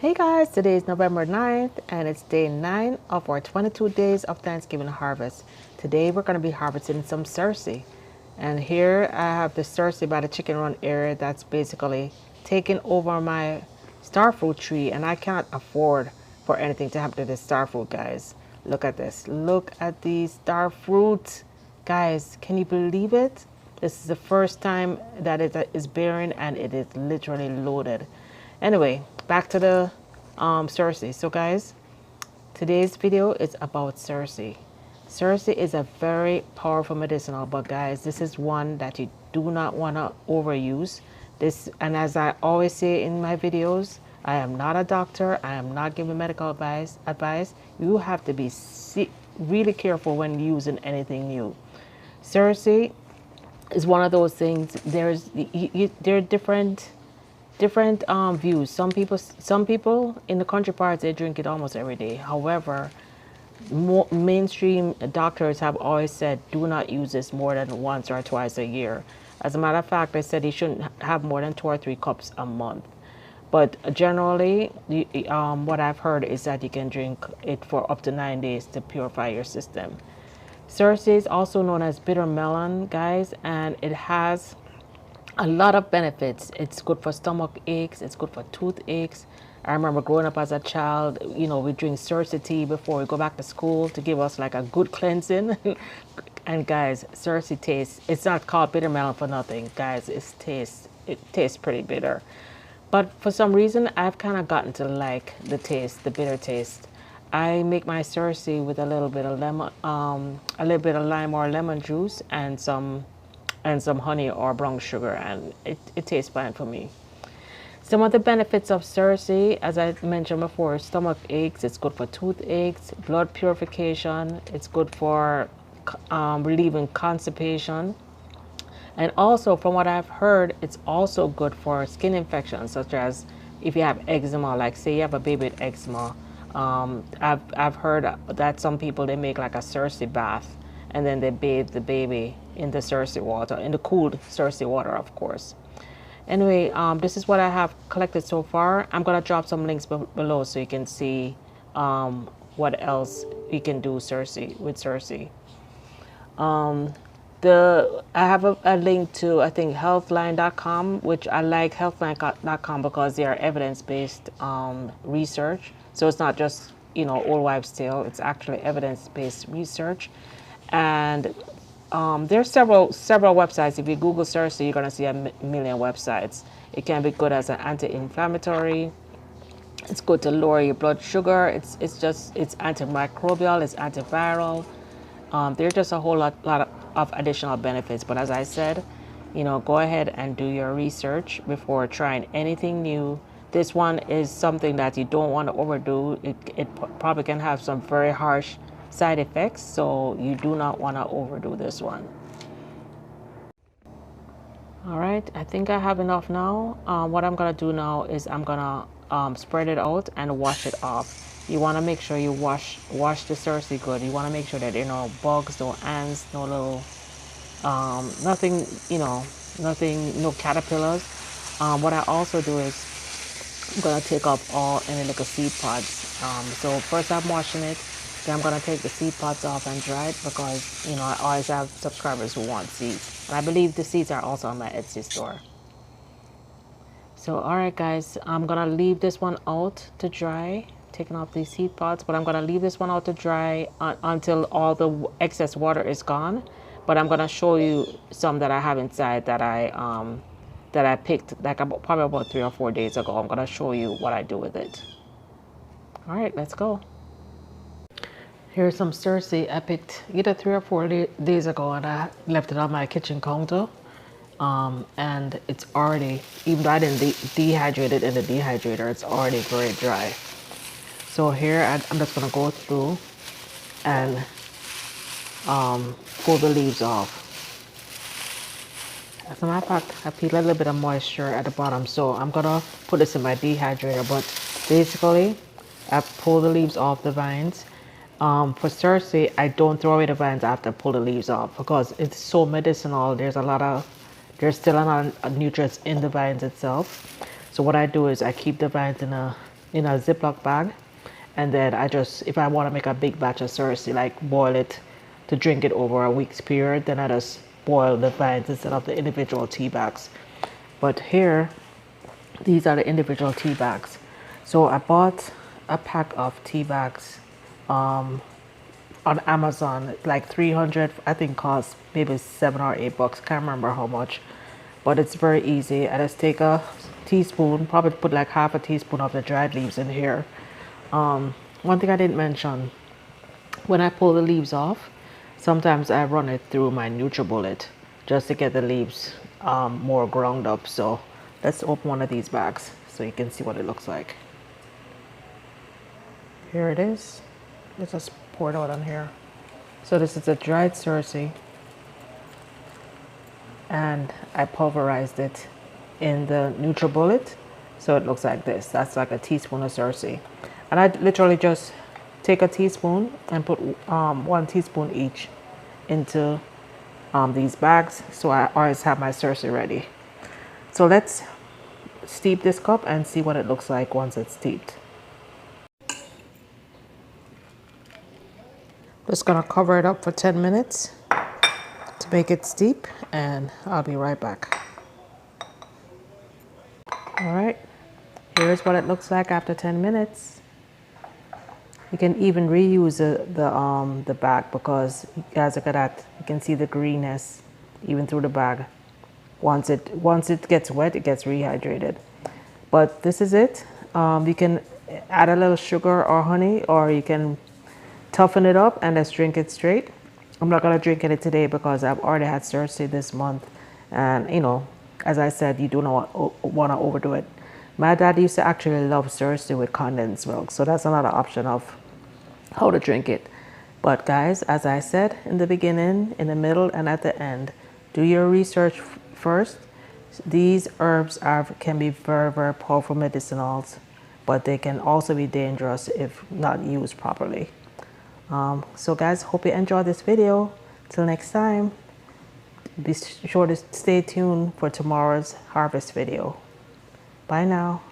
Hey guys, today is November 9th and it's day 9 of our 22 days of Thanksgiving harvest. Today we're going to be harvesting some Cerassee. And here I have the Cerassee by the Chicken Run area that's basically taking over my starfruit tree, and I cannot afford for anything to happen to this starfruit, guys. Look at this. Look at these starfruit. Guys, can you believe it? This is the first time that it is bearing and it is literally loaded. Anyway, back to the Cerassee. So guys, today's video is about Cerassee. Cerassee is a very powerful medicinal, but guys, this is one that you do not want to overuse. This, and as I always say in my videos, I am not a doctor. I am not giving medical advice. You have to be really careful when using anything new. Cerassee is one of those things. There are different views. Some people in the country parts, they drink it almost every day. However, mainstream doctors have always said do not use this more than once or twice a year. As a matter of fact, they said you shouldn't have more than 2 or 3 cups a month. But generally, what I've heard is that you can drink it for up to 9 days to purify your system. Cerassee is also known as bitter melon, guys, and it has a lot of benefits. It's good for stomach aches. It's good for toothaches. I remember growing up as a child, we drink Cerassee tea before we go back to school to give us like a good cleansing. And guys, Cerassee tastes, it's not called bitter melon for nothing. Guys, it tastes pretty bitter. But for some reason, I've kind of gotten to like the bitter taste. I make my Cerassee with a little bit of lemon, a little bit of lime or lemon juice and some honey or brown sugar, and it tastes fine for me. Some of the benefits of Cerassee, as I mentioned before, stomach aches. It's good for toothaches, blood purification. It's good for relieving constipation. And also, from what I've heard, it's also good for skin infections, such as if you have eczema, like say you have a baby with eczema. I've heard that some people, they make like a Cerassee bath and then they bathe the baby in the Cerassee water, in the cooled Cerassee water, of course. Anyway, this is what I have collected so far. I'm gonna drop some links below so you can see what else you can do with Cerassee. I have a link to, I think, healthline.com, which I like healthline.com because they are evidence-based research. So it's not just, old wives' tale. It's actually evidence-based research. And there's several websites. If you Google Cerassee, you're going to see a million websites. It can be good as an anti-inflammatory. It's good to lower your blood sugar. It's antimicrobial. It's antiviral. There's just a whole lot of additional benefits. But as I said, go ahead and do your research before trying anything new. This one is something that you don't want to overdo. It probably can have some very harsh side effects, so you do not want to overdo this one. All right, I think I have enough now. What I'm gonna do now is I'm gonna spread it out and wash it off. You want to make sure you wash the Cerassee good. You want to make sure that there are no bugs, no ants, no little nothing, no caterpillars. What I also do is I'm gonna take off all any little seed pods. So first I'm washing it. Then I'm going to take the seed pods off and dry it because, I always have subscribers who want seeds. And I believe the seeds are also on my Etsy store. So, all right, guys, I'm going to leave this one out to dry, taking off these seed pods. But I'm going to leave this one out to dry until all the excess water is gone. But I'm going to show you some that I have inside that I picked like probably about 3 or 4 days ago. I'm going to show you what I do with it. All right, let's go. Here's some Cerassee I picked either 3 or 4 days ago, and I left it on my kitchen counter. And it's already, even though I didn't dehydrate it in the dehydrator, it's already very dry. So here I'm just gonna go through and pull the leaves off. As a matter of fact, I feel a little bit of moisture at the bottom, so I'm gonna put this in my dehydrator. But basically, I pull the leaves off the vines. For Cerassee, I don't throw away the vines after I pull the leaves off because it's so medicinal. There's still a lot of nutrients in the vines itself. So what I do is I keep the vines in a in a Ziploc bag. And then I just, if I want to make a big batch of Cerassee, like boil it to drink it over a week's period, then I just boil the vines instead of the individual tea bags. But here, these are the individual tea bags. So I bought a pack of tea bags on Amazon, like 300, I think cost maybe $7 or $8, can't remember how much. But it's very easy. I just take a teaspoon, probably put like half a teaspoon of the dried leaves in here. One thing I didn't mention, when I pull the leaves off, sometimes I run it through my NutriBullet just to get the leaves more ground up. So let's open one of these bags so you can see what it looks like. Here it is. Let's just pour it out on here. So this is a dried Cerassee, and I pulverized it in the NutriBullet, so it looks like this. That's like a teaspoon of Cerassee, and I literally just take a teaspoon and put 1 teaspoon each into these bags, so I always have my Cerassee ready. So let's steep this cup and see what it looks like once it's steeped. Just gonna cover it up for 10 minutes to make it steep, and I'll be right back. All right, here's what it looks like after 10 minutes. You can even reuse the bag, because you guys look at that, you can see the greenness even through the bag. Once it gets wet, it gets rehydrated. But this is it. You can add a little sugar or honey, or you can toughen it up and just drink it straight. I'm not gonna drink it today because I've already had Cerassee this month, and you know, as I said, you do not want to overdo it. My dad used to actually love Cerassee with condensed milk, so that's another option of how to drink it. But guys, as I said in the beginning, in the middle, and at the end, do your research first. These herbs can be very, very powerful medicinals, but they can also be dangerous if not used properly. So guys, hope you enjoyed this video. Till next time, be sure to stay tuned for tomorrow's harvest video. Bye now.